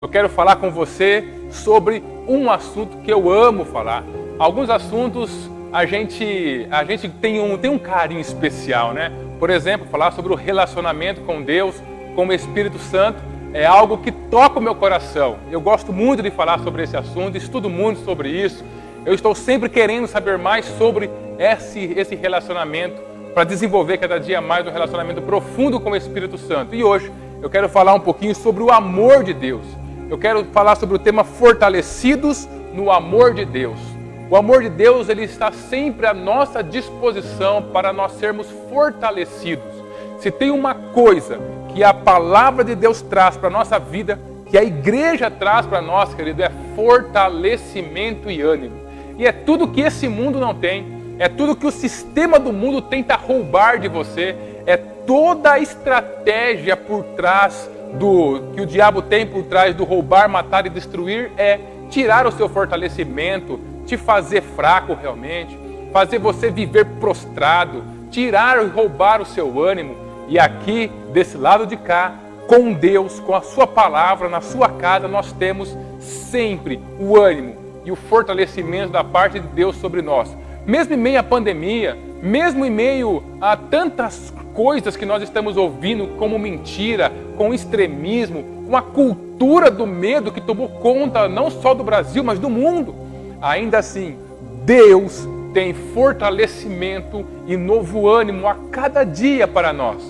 Eu quero falar com você sobre um assunto que eu amo falar. Alguns assuntos a gente tem um carinho especial, né? Por exemplo, falar sobre o relacionamento com Deus, com o Espírito Santo, é algo que toca o meu coração. Eu gosto muito de falar sobre esse assunto, estudo muito sobre isso. Eu estou sempre querendo saber mais sobre esse relacionamento para desenvolver cada dia mais um relacionamento profundo com o Espírito Santo. E hoje eu quero falar um pouquinho sobre o amor de Deus. Eu quero falar sobre o tema fortalecidos no amor de Deus. O amor de Deus, ele está sempre à nossa disposição para nós sermos fortalecidos. Se tem uma coisa que a palavra de Deus traz para a nossa vida, que a igreja traz para nós, querido, é fortalecimento e ânimo. E é tudo que esse mundo não tem, é tudo que o sistema do mundo tenta roubar de você, é toda a estratégia por trás que o diabo tem por trás do roubar, matar e destruir, é tirar o seu fortalecimento, te fazer fraco realmente, fazer você viver prostrado, tirar e roubar o seu ânimo. E aqui, desse lado de cá, com Deus, com a sua palavra, na sua casa, nós temos sempre o ânimo e o fortalecimento da parte de Deus sobre nós. Mesmo em meio à pandemia, mesmo em meio a tantas coisas que nós estamos ouvindo como mentira, com extremismo, com a cultura do medo que tomou conta não só do Brasil, mas do mundo. Ainda assim, Deus tem fortalecimento e novo ânimo a cada dia para nós.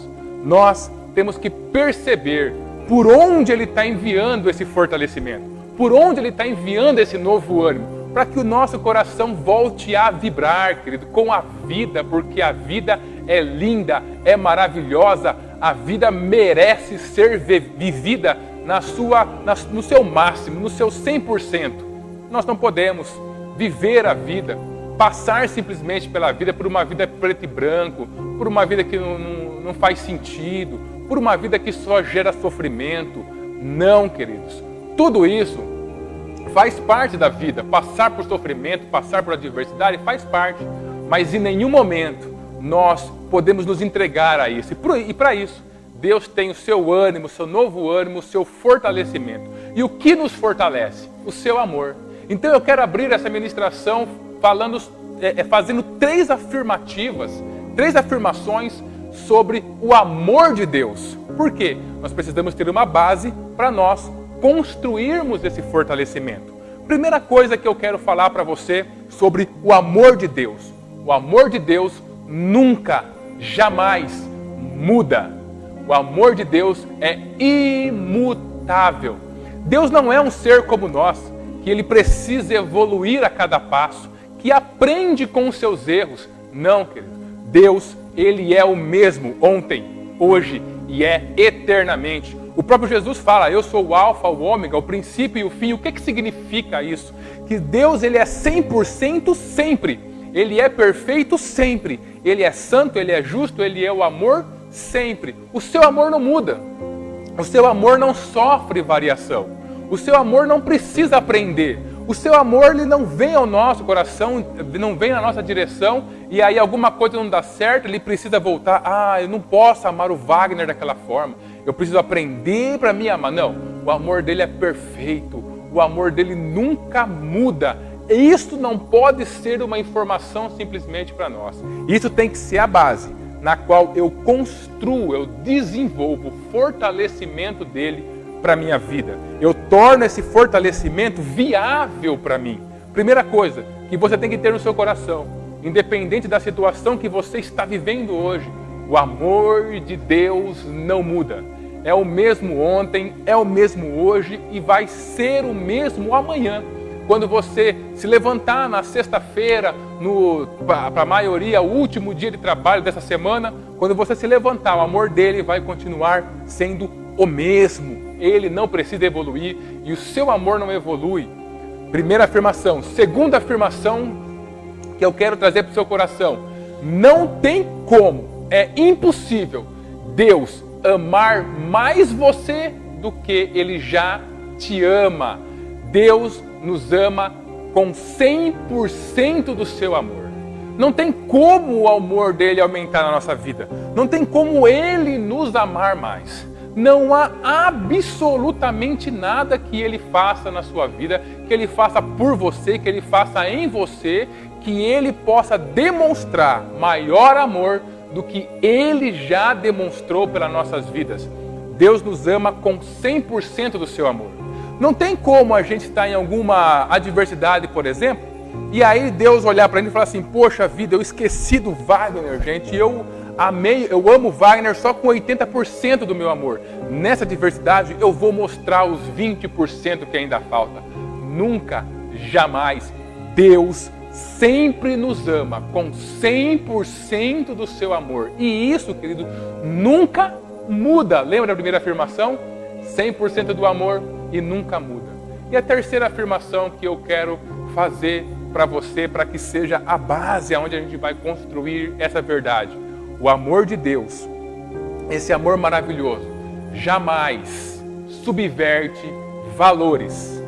Nós temos que perceber por onde Ele está enviando esse fortalecimento, por onde Ele está enviando esse novo ânimo, para que o nosso coração volte a vibrar, querido, com a vida, porque a vida é linda, é maravilhosa, a vida merece ser vivida no seu máximo, no seu 100%. Nós não podemos viver a vida, passar simplesmente pela vida por uma vida preto e branco, por uma vida que não faz sentido, por uma vida que só gera sofrimento. Não, queridos, tudo isso faz parte da vida, passar por sofrimento, passar por adversidade faz parte, mas em nenhum momento nós podemos nos entregar a isso. E para isso, Deus tem o seu ânimo, o seu novo ânimo, o seu fortalecimento. E o que nos fortalece? O seu amor. Então eu quero abrir essa ministração fazendo três afirmações sobre o amor de Deus. Por quê? Nós precisamos ter uma base para nós construirmos esse fortalecimento. Primeira coisa que eu quero falar para você sobre o amor de Deus. O amor de Deus nunca, jamais muda. O amor de Deus é imutável. Deus não é um ser como nós, que ele precisa evoluir a cada passo, que aprende com os seus erros. Não, querido. Deus, ele é o mesmo ontem, hoje e é eternamente. O próprio Jesus fala, eu sou o alfa, o ômega, o princípio e o fim. O que significa isso? Que Deus, ele é 100% sempre. Ele é perfeito sempre. Ele é santo, ele é justo, ele é o amor sempre. O seu amor não muda. O seu amor não sofre variação. O seu amor não precisa aprender. O seu amor, ele não vem ao nosso coração, não vem na nossa direção, e aí alguma coisa não dá certo, ele precisa voltar. Eu não posso amar o Wagner daquela forma. Eu preciso aprender para me amar. Não, o amor dele é perfeito. O amor dele nunca muda. E isso não pode ser uma informação simplesmente para nós. Isso tem que ser a base na qual eu construo, eu desenvolvo o fortalecimento dele para a minha vida. Eu torno esse fortalecimento viável para mim. Primeira coisa que você tem que ter no seu coração, independente da situação que você está vivendo hoje, o amor de Deus não muda. É o mesmo ontem, é o mesmo hoje e vai ser o mesmo amanhã. Quando você se levantar na sexta-feira, para a maioria, o último dia de trabalho dessa semana, quando você se levantar, o amor dele vai continuar sendo o mesmo. Ele não precisa evoluir e o seu amor não evolui. Primeira afirmação. Segunda afirmação que eu quero trazer para o seu coração. Não tem como, é impossível Deus amar mais você do que ele já te ama. Deus nos ama com 100% do seu amor. Não tem como o amor dele aumentar na nossa vida. Não tem como ele nos amar mais. não há absolutamente nada que Ele faça na sua vida, que Ele faça por você, que Ele faça em você, que Ele possa demonstrar maior amor do que Ele já demonstrou pelas nossas vidas. Deus nos ama com 100% do seu amor. Não tem como a gente estar em alguma adversidade, por exemplo, e aí Deus olhar para ele e falar assim, poxa vida, eu esqueci do Wagner, gente, eu amo o Wagner só com 80% do meu amor. Nessa adversidade eu vou mostrar os 20% que ainda falta. Nunca, jamais, Deus sempre nos ama com 100% do seu amor. E isso, querido, nunca muda. Lembra da primeira afirmação? 100% do amor e nunca muda. E a terceira afirmação que eu quero fazer para você, para que seja a base aonde a gente vai construir essa verdade. O amor de Deus, esse amor maravilhoso, jamais subverte valores,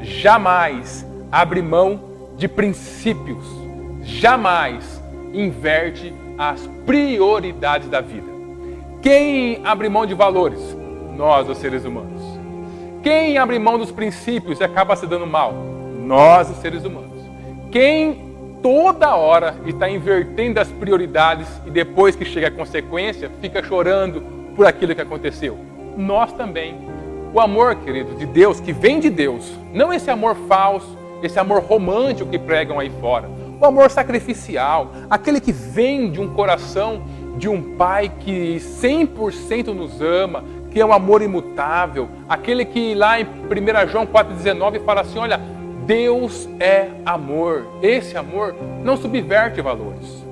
jamais abre mão de princípios, jamais inverte as prioridades da vida. Quem abre mão de valores? Nós, os seres humanos. Quem abre mão dos princípios e acaba se dando mal? Nós, os seres humanos. Quem toda hora está invertendo as prioridades e depois que chega a consequência, fica chorando por aquilo que aconteceu? Nós também. O amor, querido, de Deus, que vem de Deus, não esse amor falso, esse amor romântico que pregam aí fora. O amor sacrificial, aquele que vem de um coração de um pai que 100% nos ama, que é um amor imutável, aquele que lá em 1 João 4,19 fala assim, olha, Deus é amor. Esse amor não subverte valores.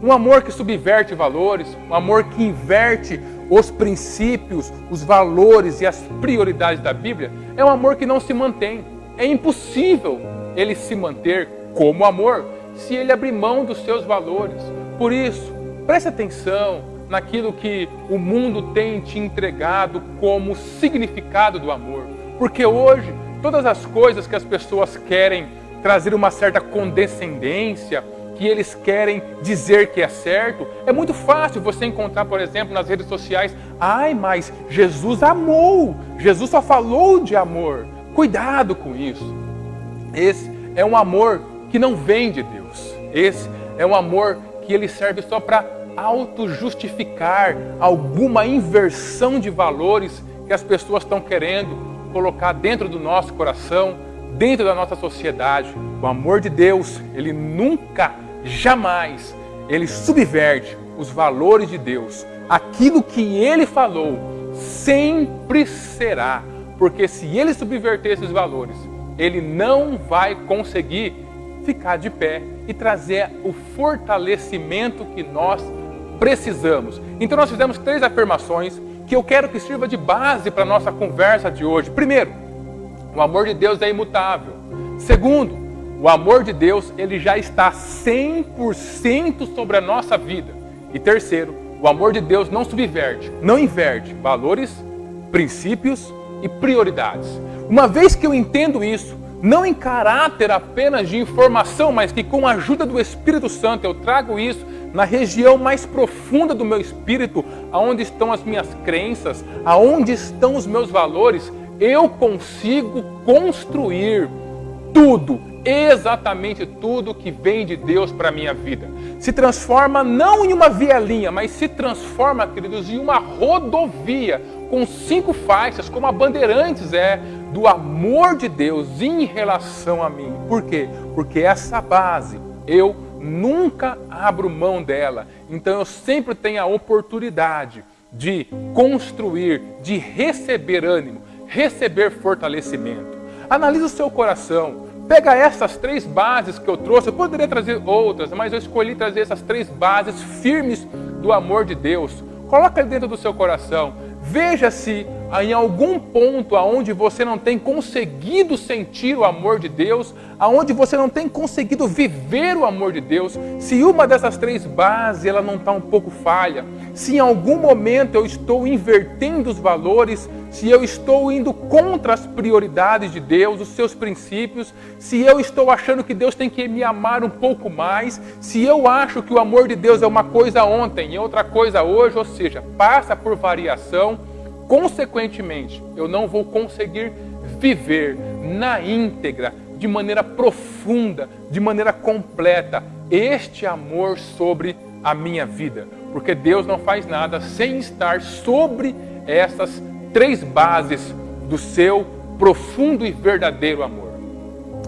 Um amor que subverte valores, um amor que inverte os princípios, os valores e as prioridades da Bíblia, é um amor que não se mantém. É impossível ele se manter como amor se ele abrir mão dos seus valores. Por isso, preste atenção naquilo que o mundo tem te entregado como significado do amor. Porque hoje, todas as coisas que as pessoas querem trazer uma certa condescendência, que eles querem dizer que é certo, é muito fácil você encontrar, por exemplo, nas redes sociais, mas Jesus amou, Jesus só falou de amor. Cuidado com isso. Esse é um amor que não vem de Deus. Esse é um amor que ele serve só para auto-justificar alguma inversão de valores que as pessoas estão querendo colocar dentro do nosso coração, dentro da nossa sociedade. O amor de Deus, ele nunca, jamais, ele subverte os valores de Deus. Aquilo que ele falou sempre será, porque se ele subverter esses valores, ele não vai conseguir ficar de pé e trazer o fortalecimento que nós precisamos. Então nós fizemos 3 afirmações que eu quero que sirva de base para a nossa conversa de hoje. Primeiro, o amor de Deus é imutável. Segundo, o amor de Deus ele já está 100% sobre a nossa vida. E terceiro, o amor de Deus não subverte, não inverte valores, princípios e prioridades. Uma vez que eu entendo isso, não em caráter apenas de informação, mas que com a ajuda do Espírito Santo eu trago isso na região mais profunda do meu espírito, aonde estão as minhas crenças, aonde estão os meus valores, eu consigo construir tudo, exatamente tudo que vem de Deus para a minha vida. Se transforma não em uma vielinha, mas se transforma, queridos, em uma rodovia com 5 faixas, como a Bandeirantes é, do amor de Deus em relação a mim. Por quê? Porque essa base, eu nunca abro mão dela. Então eu sempre tenho a oportunidade de construir, de receber ânimo, receber fortalecimento. Analise o seu coração. Pega essas 3 bases que eu trouxe. Eu poderia trazer outras, mas eu escolhi trazer essas 3 bases firmes do amor de Deus. Coloca ele dentro do seu coração. Veja se em algum ponto aonde você não tem conseguido sentir o amor de Deus, aonde você não tem conseguido viver o amor de Deus, se uma dessas 3 bases ela não está um pouco falha, se em algum momento eu estou invertendo os valores, se eu estou indo contra as prioridades de Deus, os seus princípios, se eu estou achando que Deus tem que me amar um pouco mais, se eu acho que o amor de Deus é uma coisa ontem e outra coisa hoje, ou seja, passa por variação, consequentemente, eu não vou conseguir viver na íntegra, de maneira profunda, de maneira completa, este amor sobre a minha vida. Porque Deus não faz nada sem estar sobre essas 3 bases do seu profundo e verdadeiro amor.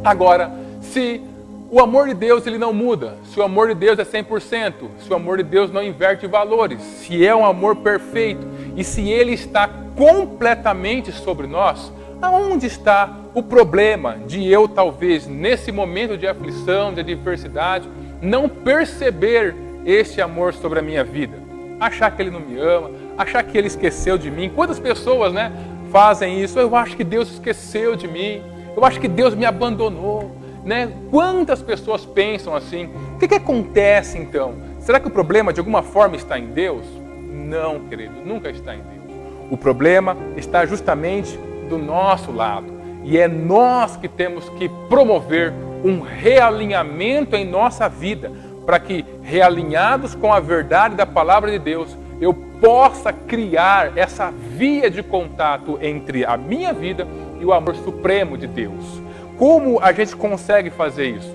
Agora, se o amor de Deus ele não muda, se o amor de Deus é 100%, se o amor de Deus não inverte valores, se é um amor perfeito e se ele está completamente sobre nós, aonde está o problema de eu talvez nesse momento de aflição, de adversidade, não perceber esse amor sobre a minha vida? Achar que ele não me ama, achar que ele esqueceu de mim. Quantas pessoas, fazem isso? Eu acho que Deus esqueceu de mim, eu acho que Deus me abandonou. Quantas pessoas pensam assim? O que acontece então? Será que o problema de alguma forma está em Deus? Não, querido, nunca está em Deus. O problema está justamente do nosso lado. E é nós que temos que promover um realinhamento em nossa vida, para que, realinhados com a verdade da palavra de Deus, eu possa criar essa via de contato entre a minha vida e o amor supremo de Deus. Como a gente consegue fazer isso?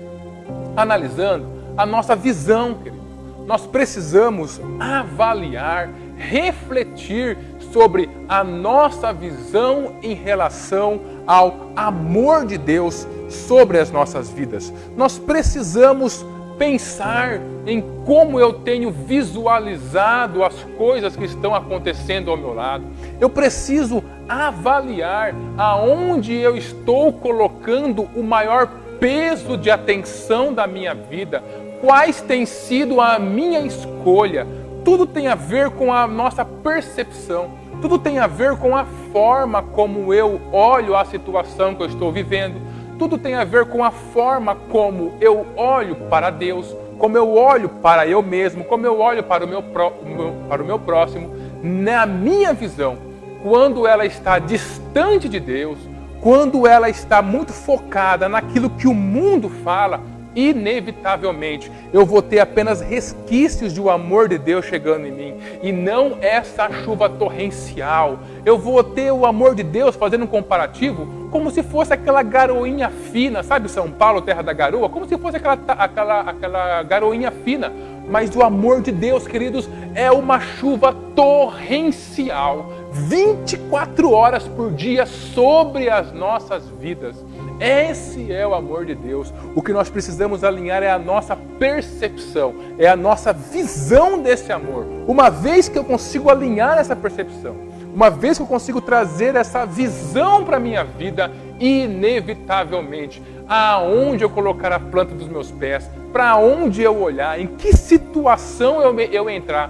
Analisando a nossa visão, querido. Nós precisamos avaliar, refletir sobre a nossa visão em relação ao amor de Deus sobre as nossas vidas. Nós precisamos pensar em como eu tenho visualizado as coisas que estão acontecendo ao meu lado. Eu preciso avaliar aonde eu estou colocando o maior peso de atenção da minha vida, quais tem sido a minha escolha. Tudo tem a ver com a nossa percepção, tudo tem a ver com a forma como eu olho a situação que eu estou vivendo, tudo tem a ver com a forma como eu olho para Deus, como eu olho para eu mesmo, como eu olho para o meu próximo. Na minha visão, quando ela está distante de Deus, quando ela está muito focada naquilo que o mundo fala, inevitavelmente eu vou ter apenas resquícios de o amor de Deus chegando em mim, e não essa chuva torrencial. Eu vou ter o amor de Deus, fazendo um comparativo, como se fosse aquela garoinha fina, sabe São Paulo, terra da garoa? Como se fosse aquela garoinha fina. Mas o amor de Deus, queridos, é uma chuva torrencial, 24 horas por dia sobre as nossas vidas. Esse é o amor de Deus. O que nós precisamos alinhar é a nossa percepção, é a nossa visão desse amor. Uma vez que eu consigo alinhar essa percepção, uma vez que eu consigo trazer essa visão para a minha vida, inevitavelmente, aonde eu colocar a planta dos meus pés, para onde eu olhar, em que situação eu entrar,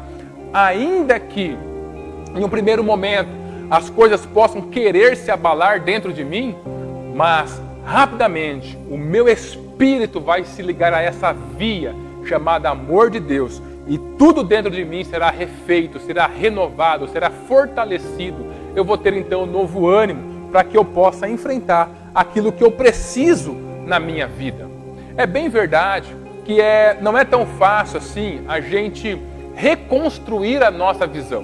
ainda que em um primeiro momento as coisas possam querer se abalar dentro de mim, mas rapidamente o meu espírito vai se ligar a essa via chamada amor de Deus, e tudo dentro de mim será refeito, será renovado, será fortalecido. Eu vou ter então um novo ânimo para que eu possa enfrentar aquilo que eu preciso na minha vida. É bem verdade que não é tão fácil assim a gente reconstruir a nossa visão.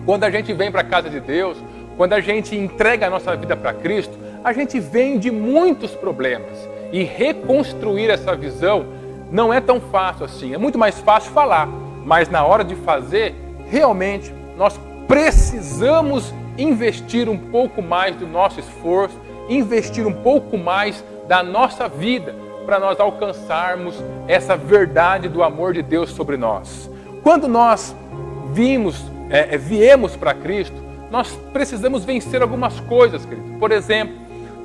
Quando a gente vem para a casa de Deus, quando a gente entrega a nossa vida para Cristo, a gente vem de muitos problemas. E reconstruir essa visão não é tão fácil assim. É muito mais fácil falar, mas na hora de fazer, realmente, nós precisamos investir um pouco mais do nosso esforço, investir um pouco mais da nossa vida, para nós alcançarmos essa verdade do amor de Deus sobre nós. Quando nós viemos para Cristo, nós precisamos vencer algumas coisas, querido. Por exemplo,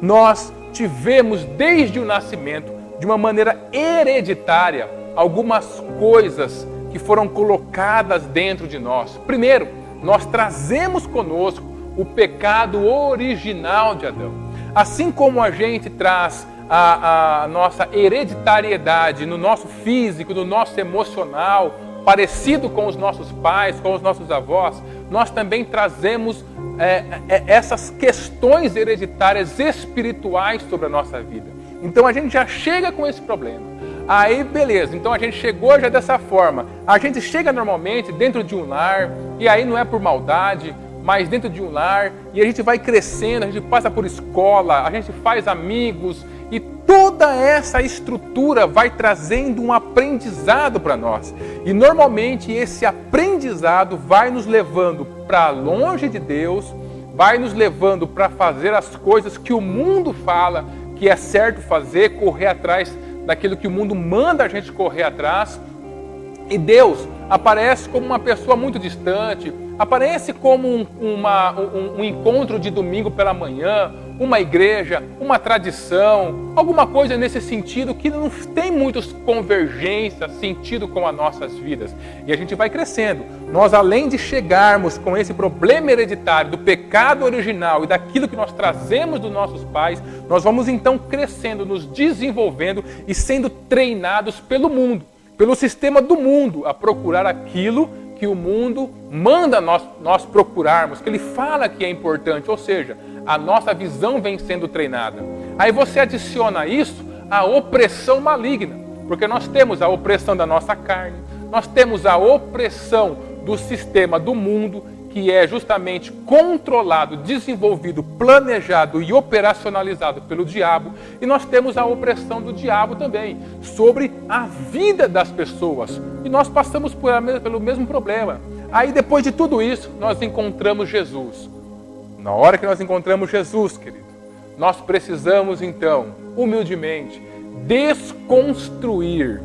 nós tivemos desde o nascimento, de uma maneira hereditária, algumas coisas que foram colocadas dentro de nós. Primeiro, nós trazemos conosco o pecado original de Adão. Assim como a gente traz a nossa hereditariedade no nosso físico, no nosso emocional, parecido com os nossos pais, com os nossos avós, nós também trazemos essas questões hereditárias espirituais sobre a nossa vida. Então a gente já chega com esse problema. Aí beleza, então a gente chegou já dessa forma. A gente chega normalmente dentro de um lar, e aí não é por maldade, mas dentro de um lar, e a gente vai crescendo, a gente passa por escola, a gente faz amigos, e toda essa estrutura vai trazendo um aprendizado para nós. E normalmente esse aprendizado vai nos levando para longe de Deus, vai nos levando para fazer as coisas que o mundo fala que é certo fazer, correr atrás daquilo que o mundo manda a gente correr atrás. E Deus aparece como uma pessoa muito distante, aparece como um encontro de domingo pela manhã, uma igreja, uma tradição, alguma coisa nesse sentido que não tem muitas convergências, sentido com as nossas vidas. E a gente vai crescendo. Nós, além de chegarmos com esse problema hereditário do pecado original e daquilo que nós trazemos dos nossos pais, nós vamos então crescendo, nos desenvolvendo e sendo treinados pelo mundo, pelo sistema do mundo, a procurar aquilo que o mundo manda nós procurarmos, que ele fala que é importante, ou seja, a nossa visão vem sendo treinada. Aí você adiciona a isso a opressão maligna, porque nós temos a opressão da nossa carne, nós temos a opressão do sistema do mundo, que é justamente controlado, desenvolvido, planejado e operacionalizado pelo diabo, e nós temos a opressão do diabo também, sobre a vida das pessoas, e nós passamos pelo mesmo problema. Aí depois de tudo isso, nós encontramos Jesus. Na hora que nós encontramos Jesus, querido, nós precisamos então, humildemente, desconstruir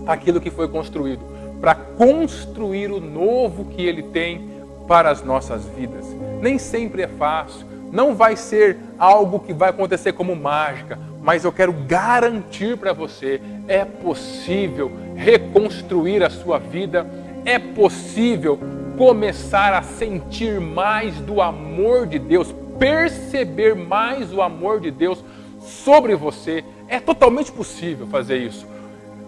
aquilo que foi construído, para construir o novo que Ele tem para as nossas vidas. Nem sempre é fácil, não vai ser algo que vai acontecer como mágica, mas eu quero garantir para você, é possível reconstruir a sua vida, é possível começar a sentir mais do amor de Deus, perceber mais o amor de Deus sobre você. É totalmente possível fazer isso.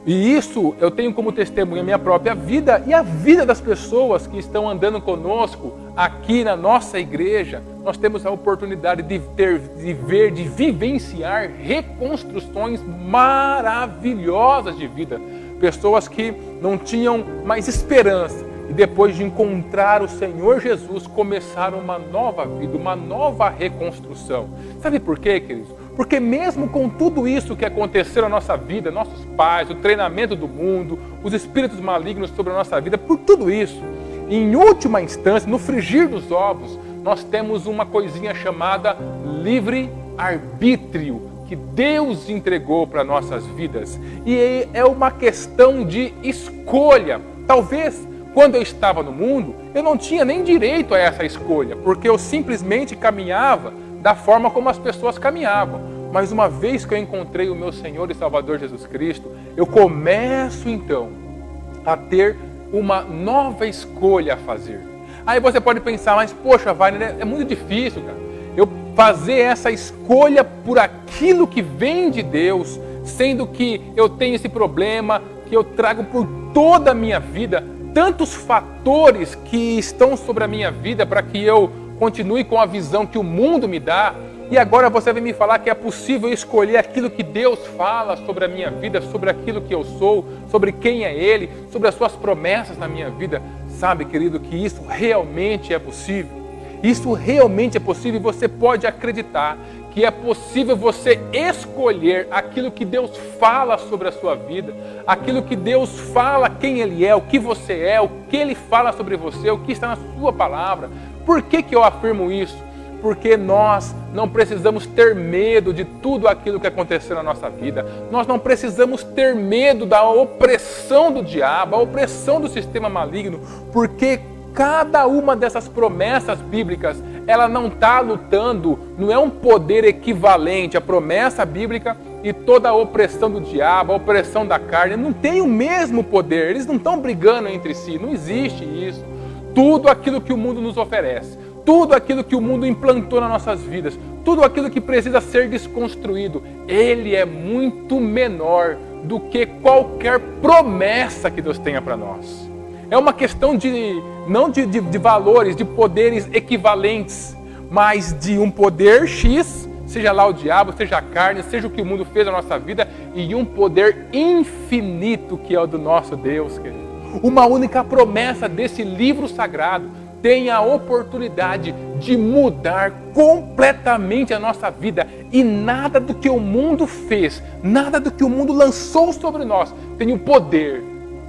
E isso eu tenho como testemunha a minha própria vida e a vida das pessoas que estão andando conosco aqui na nossa igreja. Nós temos a oportunidade de ver, de vivenciar reconstruções maravilhosas de vida. Pessoas que não tinham mais esperança e depois de encontrar o Senhor Jesus começaram uma nova vida, uma nova reconstrução. Sabe por quê, queridos? Porque mesmo com tudo isso que aconteceu na nossa vida, nossos pais, o treinamento do mundo, os espíritos malignos sobre a nossa vida, por tudo isso, em última instância, no frigir dos ovos, nós temos uma coisinha chamada livre-arbítrio, que Deus entregou para nossas vidas. E é uma questão de escolha. Talvez, quando eu estava no mundo, eu não tinha nem direito a essa escolha, porque eu simplesmente caminhava da forma como as pessoas caminhavam. Mas uma vez que eu encontrei o meu Senhor e Salvador Jesus Cristo, eu começo então a ter uma nova escolha a fazer. Aí você pode pensar, mas poxa, Wagner, é muito difícil, cara, eu fazer essa escolha por aquilo que vem de Deus, sendo que eu tenho esse problema que eu trago por toda a minha vida, tantos fatores que estão sobre a minha vida para que eu continue com a visão que o mundo me dá, e agora você vem me falar que é possível escolher aquilo que Deus fala sobre a minha vida, sobre aquilo que eu sou, sobre quem é Ele, sobre as suas promessas na minha vida. Sabe, querido, que isso realmente é possível. Isso realmente é possível e você pode acreditar que é possível você escolher aquilo que Deus fala sobre a sua vida, aquilo que Deus fala quem Ele é, o que você é, o que Ele fala sobre você, o que está na sua palavra. Por que eu afirmo isso? Porque nós não precisamos ter medo de tudo aquilo que aconteceu na nossa vida. Nós não precisamos ter medo da opressão do diabo, a opressão do sistema maligno, porque cada uma dessas promessas bíblicas, ela não está lutando, não é um poder equivalente. A promessa bíblica e toda a opressão do diabo, a opressão da carne, não tem o mesmo poder. Eles não estão brigando entre si, não existe isso. Tudo aquilo que o mundo nos oferece, tudo aquilo que o mundo implantou nas nossas vidas, tudo aquilo que precisa ser desconstruído, ele é muito menor do que qualquer promessa que Deus tenha para nós. É uma questão não de valores, de poderes equivalentes, mas de um poder X, seja lá o diabo, seja a carne, seja o que o mundo fez na nossa vida, e um poder infinito que é o do nosso Deus, querido. Uma única promessa desse livro sagrado, tem a oportunidade de mudar completamente a nossa vida. E nada do que o mundo fez, nada do que o mundo lançou sobre nós tem o poder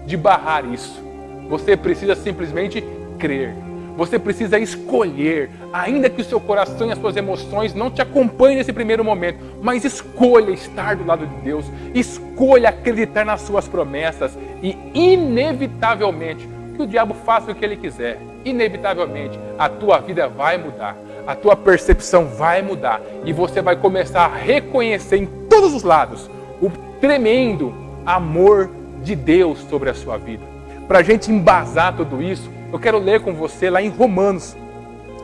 de barrar isso. Você precisa simplesmente crer. Você precisa escolher, ainda que o seu coração e as suas emoções não te acompanhem nesse primeiro momento, mas escolha estar do lado de Deus, escolha acreditar nas suas promessas e, inevitavelmente, que o diabo faça o que ele quiser, inevitavelmente, a tua vida vai mudar, a tua percepção vai mudar e você vai começar a reconhecer em todos os lados o tremendo amor de Deus sobre a sua vida. Para a gente embasar tudo isso, eu quero ler com você lá em Romanos,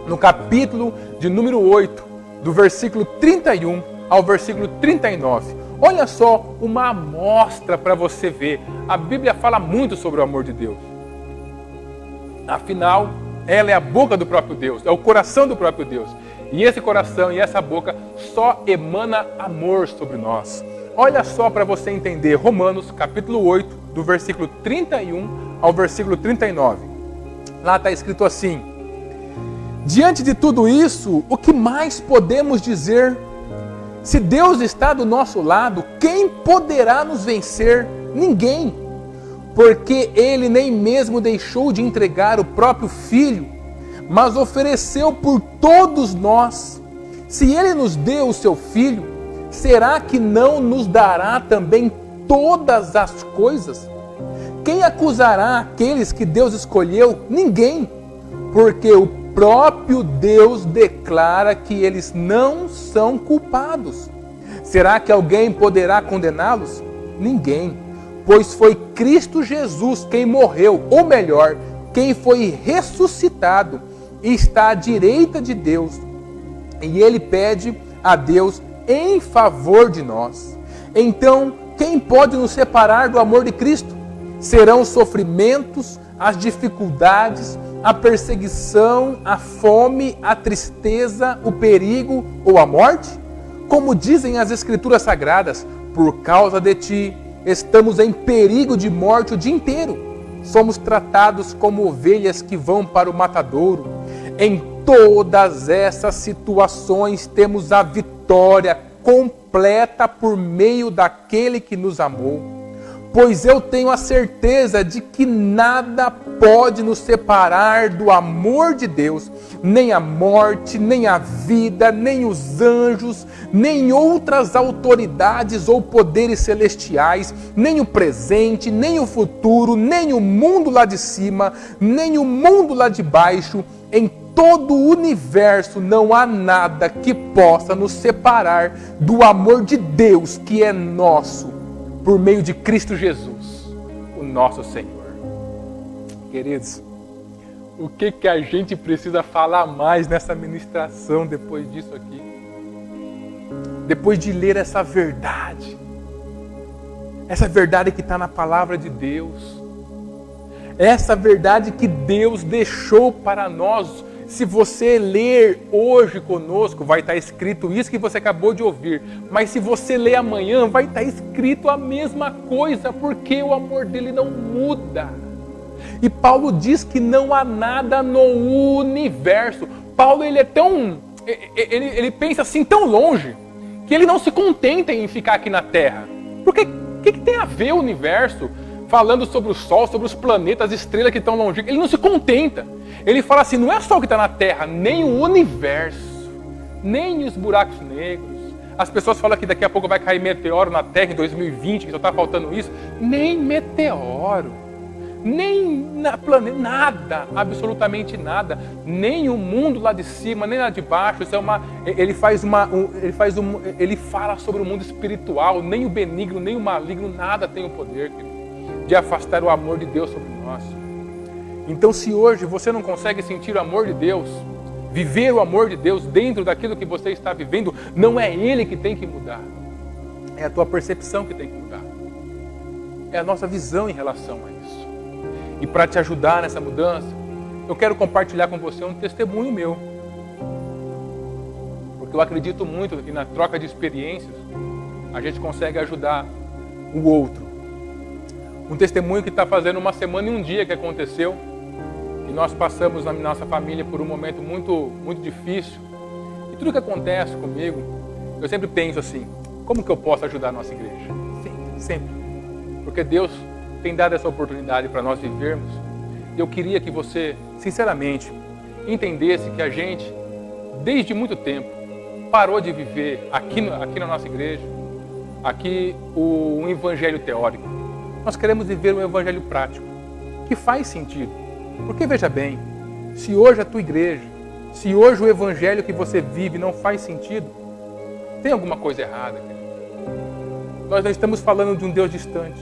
no capítulo de número 8, do versículo 31 ao versículo 39. Olha só uma amostra para você ver. A Bíblia fala muito sobre o amor de Deus. Afinal, ela é a boca do próprio Deus, é o coração do próprio Deus. E esse coração e essa boca só emana amor sobre nós. Olha só para você entender, Romanos capítulo 8, do versículo 31 ao versículo 39. Lá está escrito assim: diante de tudo isso, o que mais podemos dizer? Se Deus está do nosso lado, quem poderá nos vencer? Ninguém. Porque Ele nem mesmo deixou de entregar o próprio Filho, mas ofereceu por todos nós. Se Ele nos deu o seu Filho, será que não nos dará também todas as coisas? Quem acusará aqueles que Deus escolheu? Ninguém, porque o próprio Deus declara que eles não são culpados. Será que alguém poderá condená-los? Ninguém, pois foi Cristo Jesus quem morreu, ou melhor, quem foi ressuscitado e está à direita de Deus. E ele pede a Deus em favor de nós. Então, quem pode nos separar do amor de Cristo? Serão os sofrimentos, as dificuldades, a perseguição, a fome, a tristeza, o perigo ou a morte? Como dizem as Escrituras Sagradas, por causa de ti, estamos em perigo de morte o dia inteiro. Somos tratados como ovelhas que vão para o matadouro. Em todas essas situações temos a vitória completa por meio daquele que nos amou. Pois eu tenho a certeza de que nada pode nos separar do amor de Deus, nem a morte, nem a vida, nem os anjos, nem outras autoridades ou poderes celestiais, nem o presente, nem o futuro, nem o mundo lá de cima, nem o mundo lá de baixo. Em todo o universo não há nada que possa nos separar do amor de Deus que é nosso, por meio de Cristo Jesus, o nosso Senhor. Queridos, o que a gente precisa falar mais nessa ministração depois disso aqui? Depois de ler essa verdade que está na palavra de Deus, essa verdade que Deus deixou para nós. Se você ler hoje conosco, vai estar escrito isso que você acabou de ouvir. Mas se você ler amanhã, vai estar escrito a mesma coisa, porque o amor dele não muda. E Paulo diz que não há nada no universo. Paulo, ele é tão... Ele pensa assim tão longe, que ele não se contenta em ficar aqui na Terra. Porque o que tem a ver o universo? Falando sobre o Sol, sobre os planetas, as estrelas que estão longe. Ele não se contenta. Ele fala assim, não é só o que está na Terra, nem o universo, nem os buracos negros. As pessoas falam que daqui a pouco vai cair meteoro na Terra em 2020, que só está faltando isso. Nem meteoro, nem na planeta, nada, absolutamente nada. Nem o mundo lá de cima, nem lá de baixo. Isso é ele fala sobre o mundo espiritual. Nem o benigno, nem o maligno, nada tem o poder de afastar o amor de Deus sobre nós. Então, se hoje você não consegue sentir o amor de Deus, viver o amor de Deus dentro daquilo que você está vivendo, não é Ele que tem que mudar. É a tua percepção que tem que mudar. É a nossa visão em relação a isso. E para te ajudar nessa mudança, eu quero compartilhar com você um testemunho meu. Porque eu acredito muito que na troca de experiências, a gente consegue ajudar o outro. Um testemunho que está fazendo uma semana e um dia que aconteceu. E nós passamos na nossa família por um momento muito, muito difícil. E tudo que acontece comigo, eu sempre penso assim, como que eu posso ajudar a nossa igreja? Sempre, sempre. Porque Deus tem dado essa oportunidade para nós vivermos. E eu queria que você, sinceramente, entendesse que a gente, desde muito tempo, parou de viver aqui na nossa igreja, aqui um evangelho teórico. Nós queremos viver um evangelho prático, que faz sentido. Porque veja bem, se hoje a tua igreja, se hoje o evangelho que você vive não faz sentido, tem alguma coisa errada, querido. Nós não estamos falando de um Deus distante.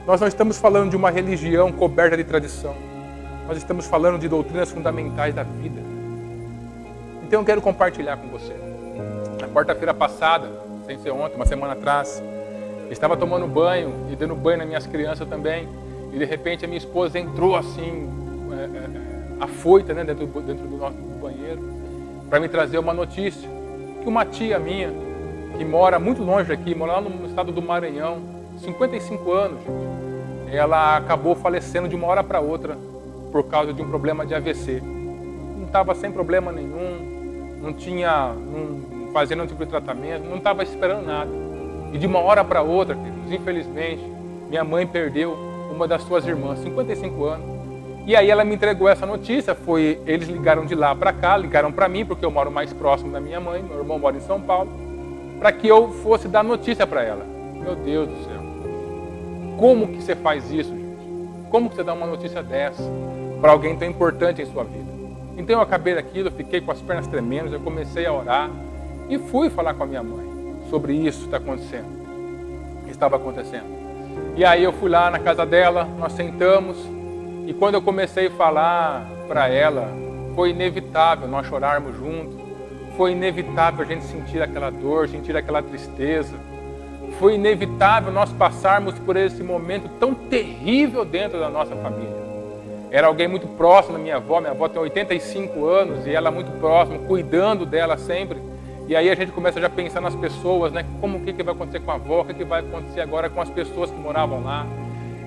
Nós não estamos falando de uma religião coberta de tradição. Nós estamos falando de doutrinas fundamentais da vida. Então eu quero compartilhar com você. Na quarta-feira passada, sem ser ontem, uma semana atrás, eu estava tomando banho e dando banho nas minhas crianças também. E de repente a minha esposa entrou assim, afoita, né, dentro do nosso banheiro, para me trazer uma notícia. Que uma tia minha, que mora muito longe daqui, mora lá no estado do Maranhão, 55 anos, gente, ela acabou falecendo de uma hora para outra por causa de um problema de AVC. Não estava sem problema nenhum, não fazendo nenhum tipo de tratamento, não estava esperando nada. E de uma hora para outra, queridos, infelizmente, minha mãe perdeu uma das suas irmãs, 55 anos. E aí ela me entregou essa notícia, eles ligaram de lá para cá, ligaram para mim, porque eu moro mais próximo da minha mãe, meu irmão mora em São Paulo, para que eu fosse dar notícia para ela. Meu Deus do céu, como que você faz isso, gente? Como que você dá uma notícia dessa para alguém tão importante em sua vida? Então eu acabei daquilo, fiquei com as pernas tremendo, eu comecei a orar e fui falar com a minha mãe sobre isso que está acontecendo, que estava acontecendo. E aí eu fui lá na casa dela, nós sentamos, e quando eu comecei a falar para ela, foi inevitável nós chorarmos juntos, foi inevitável a gente sentir aquela dor, sentir aquela tristeza, foi inevitável nós passarmos por esse momento tão terrível dentro da nossa família. Era alguém muito próximo da minha avó tem 85 anos, e ela muito próxima, cuidando dela sempre. E aí a gente começa já a pensar nas pessoas, né? O que vai acontecer com a avó, o que vai acontecer agora com as pessoas que moravam lá.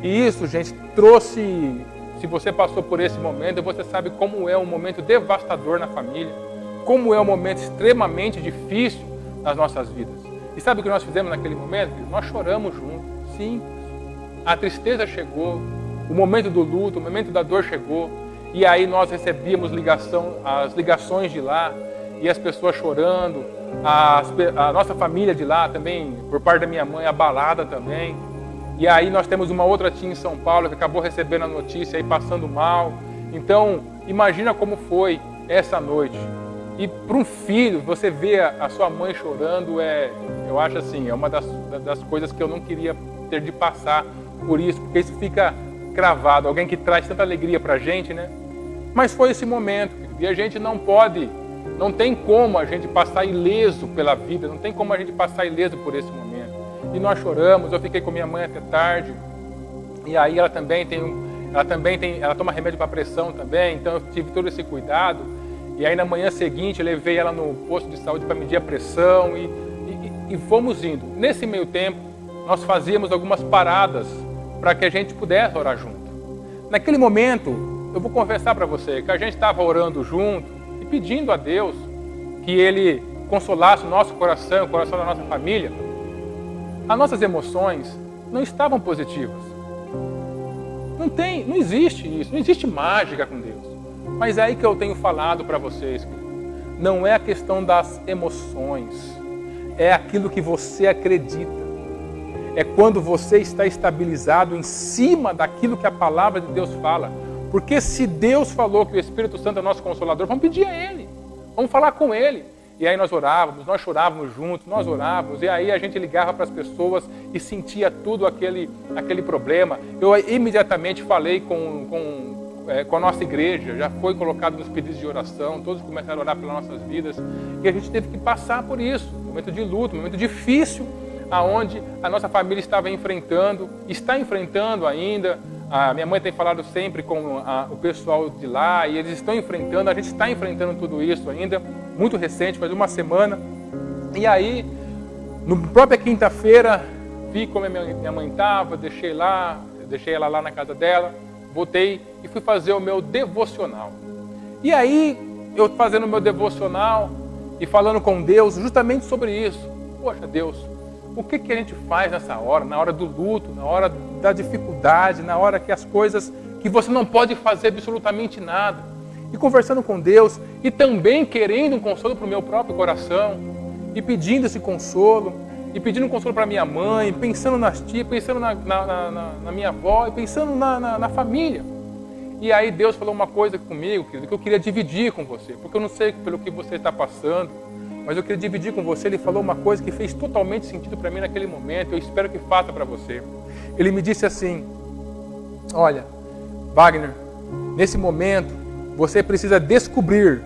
E isso, gente, trouxe, se você passou por esse momento, você sabe como é um momento devastador na família, como é um momento extremamente difícil nas nossas vidas. E sabe o que nós fizemos naquele momento? Nós choramos juntos, sim. A tristeza chegou, o momento do luto, o momento da dor chegou, e aí nós recebíamos as ligações de lá, e as pessoas chorando, a nossa família de lá também, por parte da minha mãe, abalada também. E aí nós temos uma outra tia em São Paulo que acabou recebendo a notícia e passando mal. Então, imagina como foi essa noite. E para um filho, você ver a sua mãe chorando, eu acho assim, é uma das coisas que eu não queria ter de passar por isso, porque isso fica cravado. Alguém que traz tanta alegria para a gente, né? Mas foi esse momento, e a gente não tem como a gente passar ileso pela vida, não tem como a gente passar ileso por esse momento. E nós choramos, eu fiquei com minha mãe até tarde, e aí ela toma remédio para pressão também, então eu tive todo esse cuidado. E aí na manhã seguinte eu levei ela no posto de saúde para medir a pressão e fomos indo. Nesse meio tempo, nós fazíamos algumas paradas para que a gente pudesse orar junto. Naquele momento, eu vou confessar para você que a gente estava orando junto, pedindo a Deus que Ele consolasse o nosso coração, o coração da nossa família. As nossas emoções não estavam positivas. Não existe isso, não existe mágica com Deus. Mas é aí que eu tenho falado para vocês, não é a questão das emoções, é aquilo que você acredita. É quando você está estabilizado em cima daquilo que a palavra de Deus fala. Porque se Deus falou que o Espírito Santo é nosso Consolador, vamos pedir a Ele, vamos falar com Ele. E aí nós orávamos, nós chorávamos juntos, nós orávamos, e aí a gente ligava para as pessoas e sentia tudo aquele problema. Eu imediatamente falei com a nossa igreja, já foi colocado nos pedidos de oração, todos começaram a orar pelas nossas vidas, e a gente teve que passar por isso, um momento de luto, um momento difícil, aonde a nossa família estava enfrentando, está enfrentando ainda. A minha mãe tem falado sempre com o pessoal de lá e eles estão enfrentando, a gente está enfrentando tudo isso ainda, muito recente, faz uma semana. E aí, na própria quinta-feira, vi como a minha mãe estava, deixei ela lá na casa dela, voltei e fui fazer o meu devocional. E aí, eu fazendo o meu devocional e falando com Deus justamente sobre isso. Poxa, Deus, o que a gente faz nessa hora, na hora do luto, na hora da dificuldade, na hora que as coisas que você não pode fazer absolutamente nada. E conversando com Deus e também querendo um consolo para o meu próprio coração e pedindo esse consolo e pedindo um consolo para minha mãe, pensando nas tias, pensando na minha avó e pensando na família. E aí Deus falou uma coisa comigo, querido, que eu queria dividir com você, porque eu não sei pelo que você está passando, mas eu queria dividir com você. Ele falou uma coisa que fez totalmente sentido para mim naquele momento, eu espero que faça para você. Ele me disse assim: olha, Wagner, nesse momento você precisa descobrir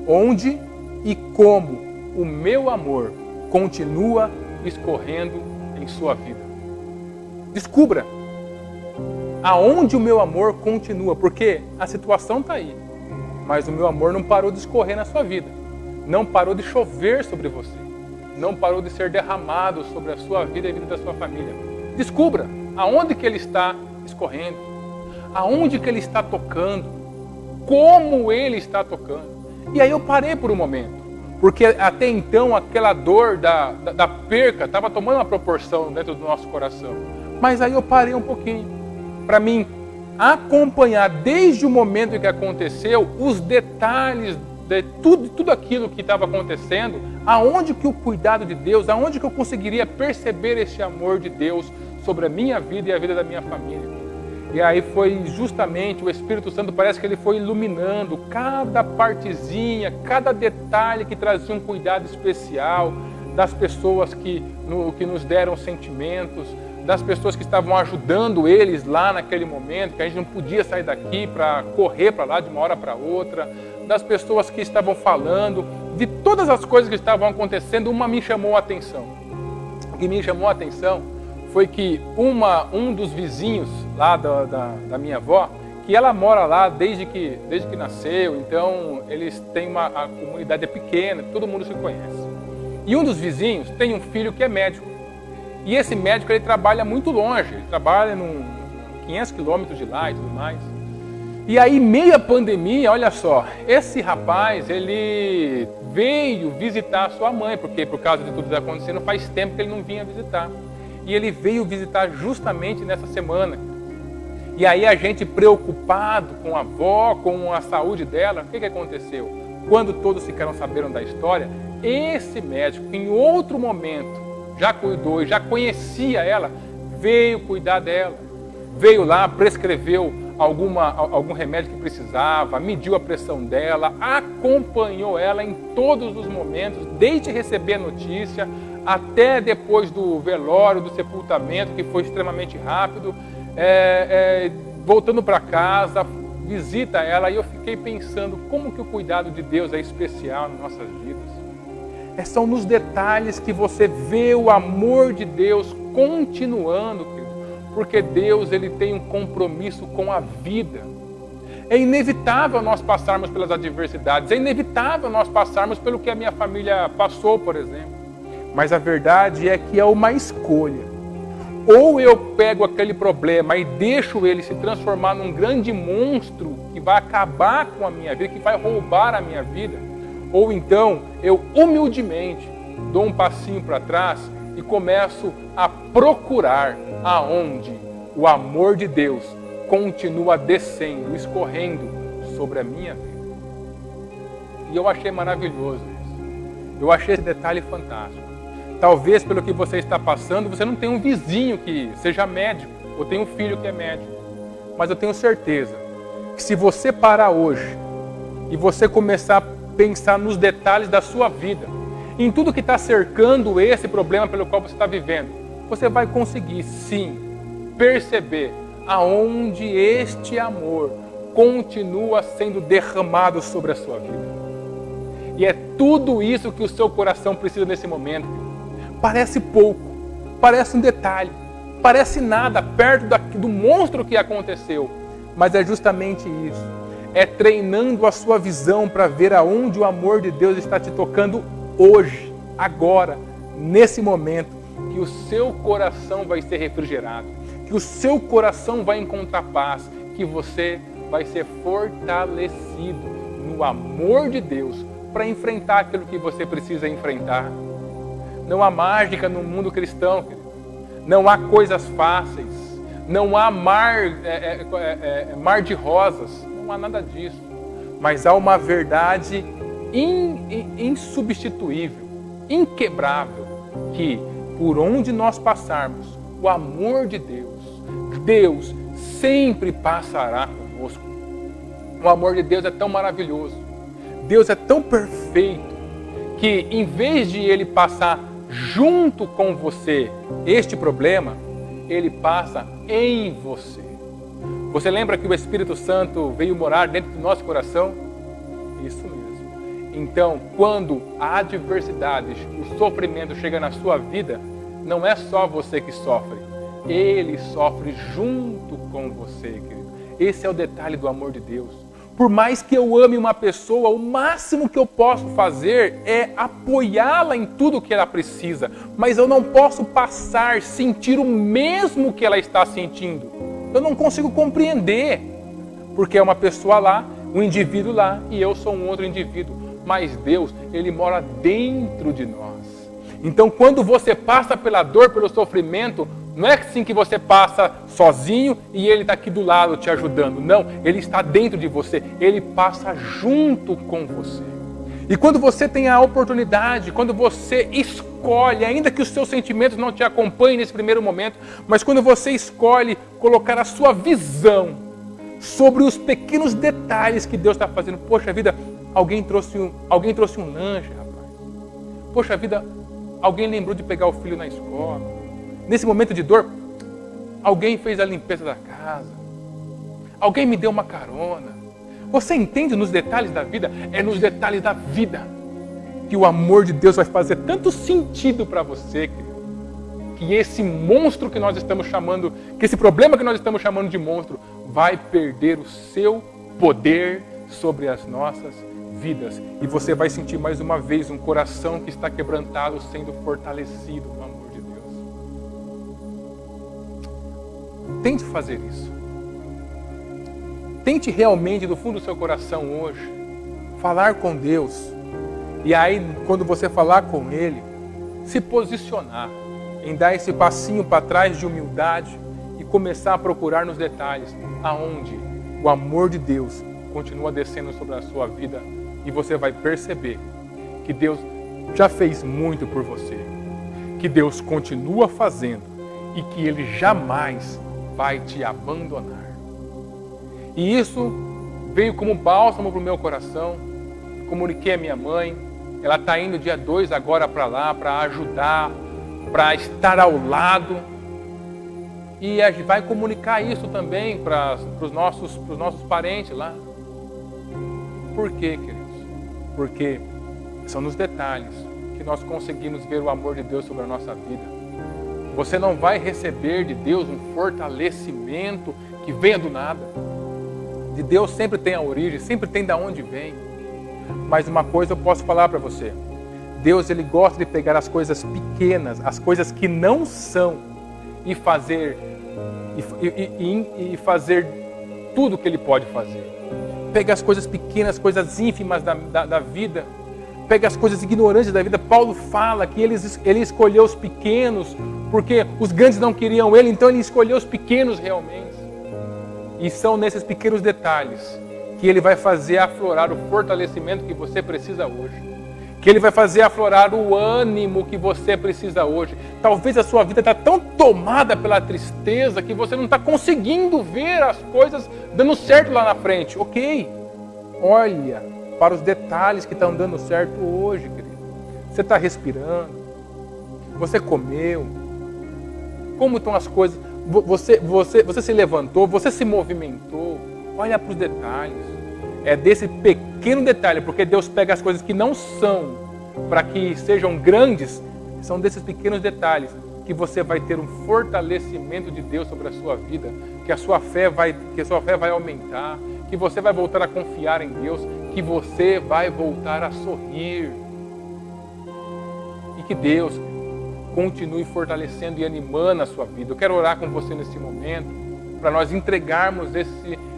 onde e como o meu amor continua escorrendo em sua vida. Descubra aonde o meu amor continua, porque a situação está aí, mas o meu amor não parou de escorrer na sua vida, não parou de chover sobre você, não parou de ser derramado sobre a sua vida e a vida da sua família. Descubra aonde que ele está escorrendo, aonde que ele está tocando, como ele está tocando. E aí eu parei por um momento, porque até então aquela dor da perca estava tomando uma proporção dentro do nosso coração. Mas aí eu parei um pouquinho, para mim acompanhar desde o momento em que aconteceu, os detalhes de tudo aquilo que estava acontecendo, aonde que o cuidado de Deus, aonde que eu conseguiria perceber esse amor de Deus sobre a minha vida e a vida da minha família. E aí foi justamente o Espírito Santo, parece que ele foi iluminando cada partezinha, cada detalhe que trazia um cuidado especial das pessoas que nos deram sentimentos, das pessoas que estavam ajudando eles lá naquele momento, que a gente não podia sair daqui para correr para lá de uma hora para outra, das pessoas que estavam falando, de todas as coisas que estavam acontecendo. Uma me chamou a atenção. O que me chamou a atenção foi que um dos vizinhos lá da minha avó, que ela mora lá desde que nasceu, então eles têm a comunidade é pequena, todo mundo se conhece. E um dos vizinhos tem um filho que é médico. E esse médico ele trabalha muito longe, ele trabalha 500 quilômetros de lá e tudo mais. E aí, meio à pandemia, olha só, esse rapaz, ele veio visitar a sua mãe, porque por causa de tudo que está acontecendo, faz tempo que ele não vinha visitar. E ele veio visitar justamente nessa semana. E aí a gente preocupado com a avó, com a saúde dela, o que aconteceu? Quando todos ficaram sabendo da história, esse médico, em outro momento, já cuidou e já conhecia ela, veio cuidar dela. Veio lá, prescreveu algum remédio que precisava, mediu a pressão dela, acompanhou ela em todos os momentos, desde receber a notícia até depois do velório, do sepultamento, que foi extremamente rápido, voltando para casa, visita ela. E eu fiquei pensando como que o cuidado de Deus é especial nas nossas vidas. São nos detalhes que você vê o amor de Deus continuando, querido, porque Deus ele tem um compromisso com a vida. É inevitável nós passarmos pelas adversidades, é inevitável nós passarmos pelo que a minha família passou, por exemplo. Mas a verdade é que é uma escolha. Ou eu pego aquele problema e deixo ele se transformar num grande monstro que vai acabar com a minha vida, que vai roubar a minha vida. Ou então eu humildemente dou um passinho para trás e começo a procurar aonde o amor de Deus continua descendo, escorrendo sobre a minha vida. E eu achei maravilhoso isso. Eu achei esse detalhe fantástico. Talvez pelo que você está passando, você não tem um vizinho que seja médico, ou tem um filho que é médico. Mas eu tenho certeza que se você parar hoje e você começar a pensar nos detalhes da sua vida, em tudo que está cercando esse problema pelo qual você está vivendo, você vai conseguir sim perceber aonde este amor continua sendo derramado sobre a sua vida. E é tudo isso que o seu coração precisa nesse momento. Parece pouco, parece um detalhe, parece nada perto do monstro que aconteceu, mas é justamente isso. É treinando a sua visão para ver aonde o amor de Deus está te tocando hoje, agora, nesse momento, que o seu coração vai ser refrigerado, que o seu coração vai encontrar paz, que você vai ser fortalecido no amor de Deus para enfrentar aquilo que você precisa enfrentar. Não há mágica no mundo cristão, querido. Não há coisas fáceis. Não há mar de rosas. Não há nada disso. Mas há uma verdade insubstituível, inquebrável, que por onde nós passarmos, o amor de Deus sempre passará conosco. O amor de Deus é tão maravilhoso. Deus é tão perfeito que em vez de Ele passar junto com você este problema, Ele passa em você. Você lembra que o Espírito Santo veio morar dentro do nosso coração? Isso mesmo. Então, quando a adversidade, o sofrimento chega na sua vida, não é só você que sofre. Ele sofre junto com você, querido. Esse é o detalhe do amor de Deus. Por mais que eu ame uma pessoa, o máximo que eu posso fazer é apoiá-la em tudo que ela precisa. Mas eu não posso sentir o mesmo que ela está sentindo. Eu não consigo compreender. Porque é uma pessoa lá, um indivíduo lá, e eu sou um outro indivíduo. Mas Deus, Ele mora dentro de nós. Então, quando você passa pela dor, pelo sofrimento, não é assim que você passa sozinho e Ele está aqui do lado te ajudando. Não, Ele está dentro de você. Ele passa junto com você. E quando você tem a oportunidade, quando você escolhe, ainda que os seus sentimentos não te acompanhem nesse primeiro momento, mas quando você escolhe colocar a sua visão sobre os pequenos detalhes que Deus está fazendo. Poxa vida, alguém trouxe um lanche, rapaz. Poxa vida, alguém lembrou de pegar o filho na escola. Nesse momento de dor, alguém fez a limpeza da casa. Alguém me deu uma carona. Você entende nos detalhes da vida? É nos detalhes da vida que o amor de Deus vai fazer tanto sentido para você, querido. Que esse monstro que nós estamos chamando, que esse problema que nós estamos chamando de monstro, vai perder o seu poder sobre as nossas vidas. E você vai sentir mais uma vez um coração que está quebrantado sendo fortalecido no amor de Deus. Tente fazer isso. Tente realmente, do fundo do seu coração hoje, falar com Deus. E aí, quando você falar com Ele, se posicionar em dar esse passinho para trás de humildade e começar a procurar nos detalhes aonde o amor de Deus continua descendo sobre a sua vida e você vai perceber que Deus já fez muito por você, que Deus continua fazendo e que Ele jamais vai te abandonar. E isso veio como bálsamo para o meu coração. Comuniquei a minha mãe, ela está indo dia 2 agora para lá, para ajudar, para estar ao lado. E a gente vai comunicar isso também para os nossos parentes lá. Por quê, queridos? Porque são nos detalhes que nós conseguimos ver o amor de Deus sobre a nossa vida. Você não vai receber de Deus um fortalecimento que venha do nada. De Deus sempre tem a origem, sempre tem de onde vem. Mas uma coisa eu posso falar para você. Deus, Ele gosta de pegar as coisas pequenas, as coisas que não são, e fazer tudo o que Ele pode fazer. Pega as coisas pequenas, coisas ínfimas da vida. Pega as coisas ignorantes da vida. Paulo fala que ele escolheu os pequenos, porque os grandes não queriam Ele, então Ele escolheu os pequenos realmente. E são nesses pequenos detalhes que Ele vai fazer aflorar o fortalecimento que você precisa hoje. Que Ele vai fazer aflorar o ânimo que você precisa hoje. Talvez a sua vida está tão tomada pela tristeza que você não está conseguindo ver as coisas dando certo lá na frente. Ok, olha para os detalhes que estão dando certo hoje, querido. Você está respirando, você comeu, como estão as coisas, você se levantou, você se movimentou. Olha para os detalhes. É desse pequeno detalhe, porque Deus pega as coisas que não são para que sejam grandes, são desses pequenos detalhes que você vai ter um fortalecimento de Deus sobre a sua vida, que a sua fé vai aumentar, que você vai voltar a confiar em Deus, que você vai voltar a sorrir. E que Deus continue fortalecendo e animando a sua vida. Eu quero orar com você nesse momento, para nós entregarmos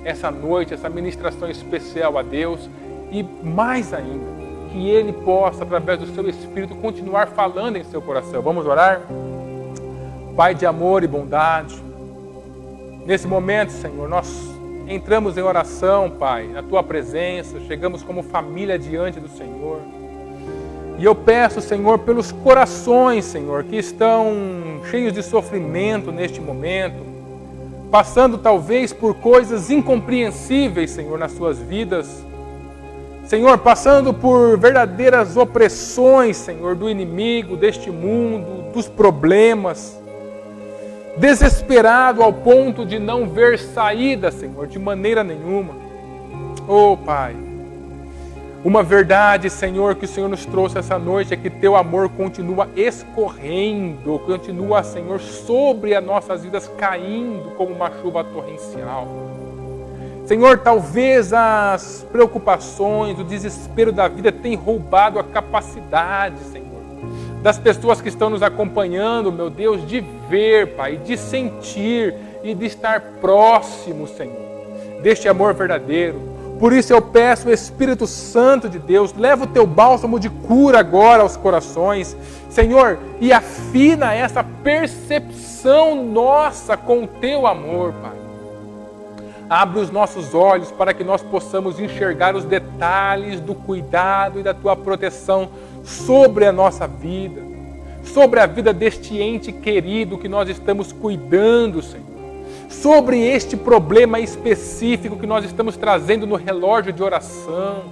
essa noite, essa ministração especial a Deus e mais ainda, que Ele possa, através do seu Espírito, continuar falando em seu coração. Vamos orar? Pai de amor e bondade, nesse momento, Senhor, nós entramos em oração, Pai, na Tua presença, chegamos como família diante do Senhor. E eu peço, Senhor, pelos corações, Senhor, que estão cheios de sofrimento neste momento, passando talvez por coisas incompreensíveis, Senhor, nas suas vidas. Senhor, passando por verdadeiras opressões, Senhor, do inimigo, deste mundo, dos problemas. Desesperado ao ponto de não ver saída, Senhor, de maneira nenhuma. Oh, Pai. Uma verdade, Senhor, que o Senhor nos trouxe essa noite é que Teu amor continua escorrendo, continua, Senhor, sobre as nossas vidas, caindo como uma chuva torrencial. Senhor, talvez as preocupações, o desespero da vida tenham roubado a capacidade, Senhor, das pessoas que estão nos acompanhando, meu Deus, de ver, Pai, de sentir e de estar próximo, Senhor, deste amor verdadeiro. Por isso eu peço, o Espírito Santo de Deus, leva o Teu bálsamo de cura agora aos corações, Senhor, e afina essa percepção nossa com o Teu amor, Pai. Abre os nossos olhos para que nós possamos enxergar os detalhes do cuidado e da Tua proteção sobre a nossa vida, sobre a vida deste ente querido que nós estamos cuidando, Senhor. Sobre este problema específico que nós estamos trazendo no relógio de oração.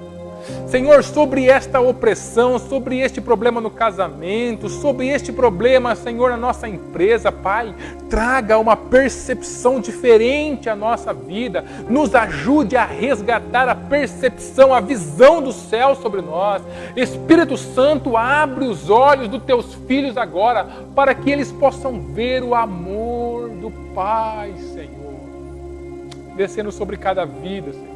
Senhor, sobre esta opressão, sobre este problema no casamento, sobre este problema, Senhor, na nossa empresa, Pai, traga uma percepção diferente à nossa vida, nos ajude a resgatar a percepção, a visão do céu sobre nós. Espírito Santo, abre os olhos dos Teus filhos agora, para que eles possam ver o amor do Pai, Senhor, descendo sobre cada vida, Senhor.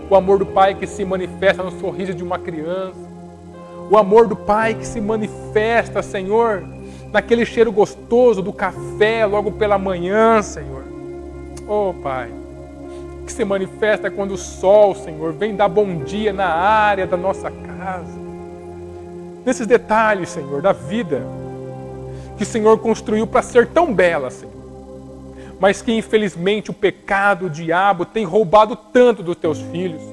O amor do Pai que se manifesta no sorriso de uma criança. O amor do Pai que se manifesta, Senhor, naquele cheiro gostoso do café logo pela manhã, Senhor. Oh, Pai, que se manifesta quando o sol, Senhor, vem dar bom dia na área da nossa casa. Nesses detalhes, Senhor, da vida que o Senhor construiu para ser tão bela, Senhor, mas que infelizmente o pecado, o diabo, tem roubado tanto dos Teus filhos.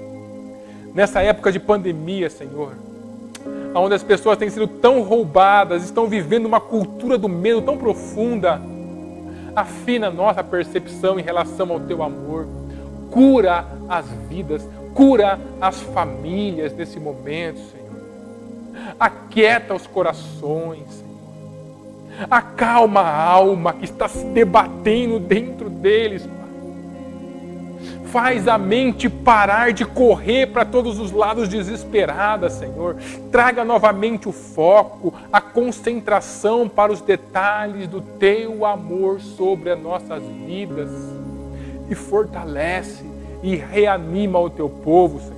Nessa época de pandemia, Senhor, onde as pessoas têm sido tão roubadas, estão vivendo uma cultura do medo tão profunda, afina a nossa percepção em relação ao Teu amor, cura as vidas, cura as famílias nesse momento, Senhor. Aquieta os corações, Senhor. Acalma a alma que está se debatendo dentro deles, Pai. Faz a mente parar de correr para todos os lados desesperada, Senhor. Traga novamente o foco, a concentração para os detalhes do Teu amor sobre as nossas vidas. E fortalece e reanima o Teu povo, Senhor.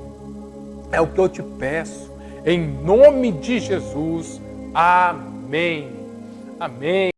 É o que eu te peço, em nome de Jesus. Amém. Amém.